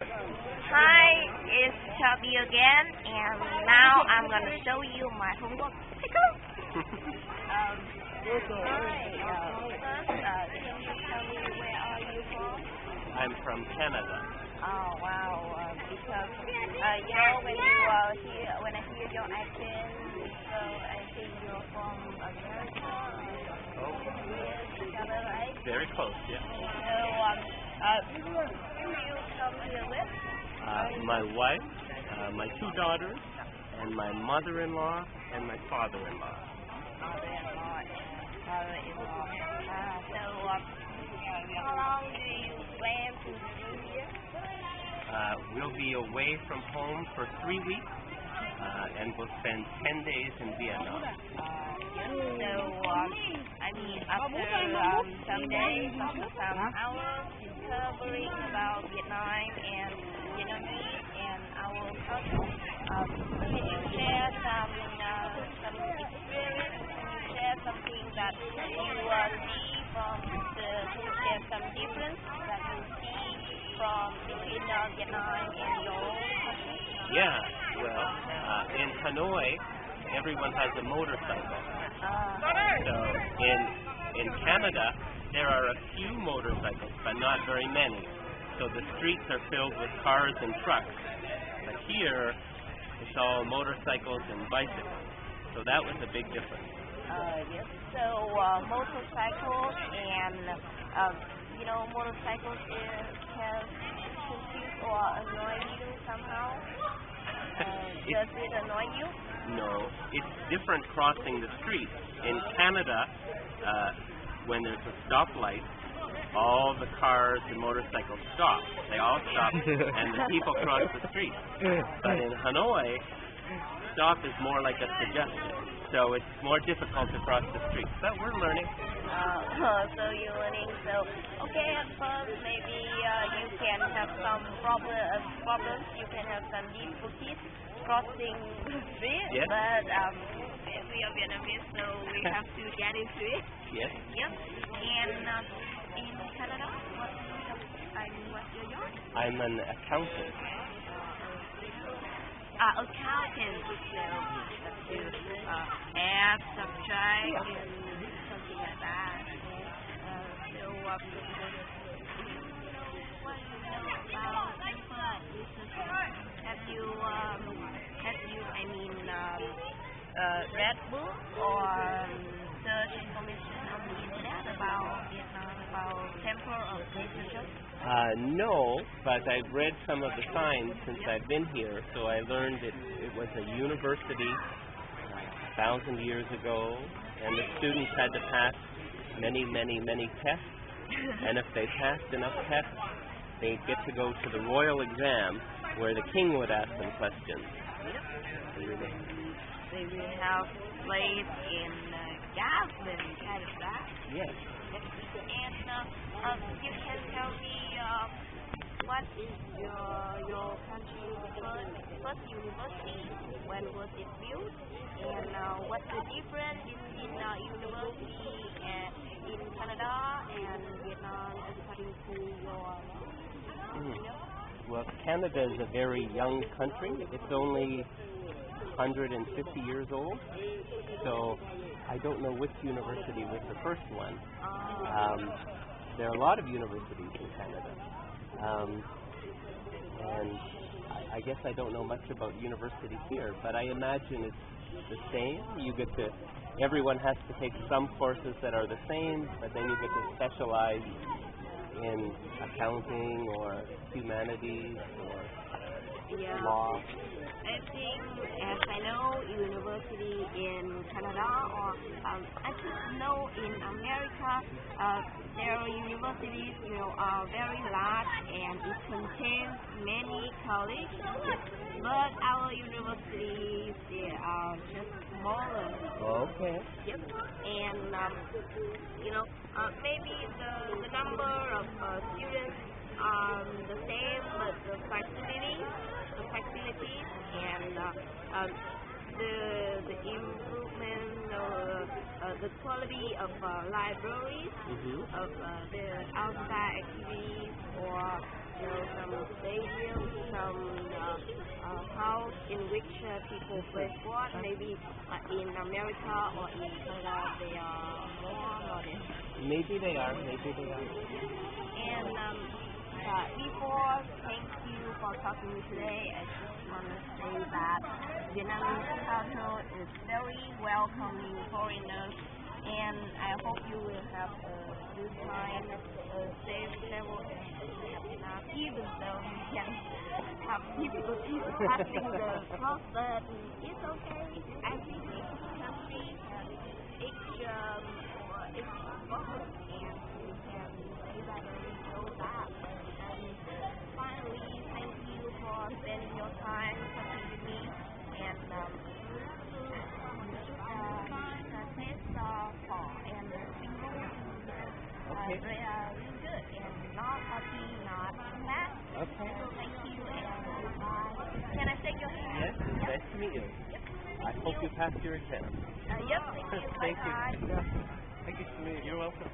Hi, it's Chubby again, and now I'm gonna show you my homework. First, can you tell me where are you from? I'm from Canada. Oh wow, because when I hear your accent, so I think you're from America. Oh, Yes, is that right? very close, yeah. So, who you come here with? My wife, my two daughters, and my mother-in-law and my father-in-law. Mother-in-law and father-in-law. How long do you plan to stay here? We'll be away from home for 3 weeks, and we'll spend 10 days in Vietnam. After some days, some hours, covering about Vietnam and Vietnamese and our culture, can you share some experience? Can you share something that you see from there's some difference that you see from between Vietnam and your country? Yeah, well, in Hanoi, everyone has a motorcycle. So in Canada, there are a few motorcycles, but not very many. So the streets are filled with cars and trucks. But here, it's all motorcycles and bicycles. So that was a big difference. Yes. So motorcycles and motorcycles can confuse or annoy you somehow. Does it annoy you? No, it's different crossing the street. In Canada, when there's a stoplight, all the cars and motorcycles stop. They all stop, and the people cross the street. But in Hanoi, stop is more like a suggestion. So it's more difficult to cross the street. But we're learning. So you're learning. So, okay, at first maybe you can have some problems. You can have some difficulties crossing the street. Yes. But we are Vietnamese, so we have to get into it. Yes. Yep. And in Canada, what's your job? I'm an accountant. Accountant. So add, subtract, and something like that. So what do you know about temper business? Have you read book or search information on the internet about Vietnam, about temper of business? No, but I've read some of the signs since I've been here, so I learned it was a university 1,000 years ago, and the students had to pass many, many, many tests, and if they passed enough tests, they'd get to go to the royal exam, where the king would ask them questions. They will have slaves in Jasmine, kind of that. Yes. And you can tell me what is your country's first university? When was it built? And what's the difference between university in Canada and Vietnam according to your knowledge? Well, Canada is a very young country. It's only 150 years old. So I don't know which university was the first one. There are a lot of universities in Canada. And I guess I don't know much about university here, but I imagine it's the same. Everyone has to take some courses that are the same, but then you get to specialize in accounting or humanities or law. I think, as I know, university in Canada or I just know in America, there are universities, are very large and it contains many colleges. But our universities, they are just smaller. Okay. Yep. And maybe the number of students are the same, but the facilities and the improvement or the quality of libraries, of the outside activities or some stadiums, some house in which people play sport. Maybe in America or in Canada they are more modern. Maybe they are. And before, thank you for talking to me today. I just want to say that Vietnamese culture is very welcoming foreigners, and I hope you will have a good time, safe travel, and happy enough. Even though you can have difficulties passing the cross, but it's okay. I think each country has each focus, and we can say that we know that. Finally, thank you for spending your time talking with me, and test for and single they are really good and not heavy, not fat. Okay. So thank you and goodbye. Can I shake your hand? Yes, nice to meet you. Yep. I hope you pass your exam. Yep, thank you. Thank you. Bye-bye. Thank you. You're welcome.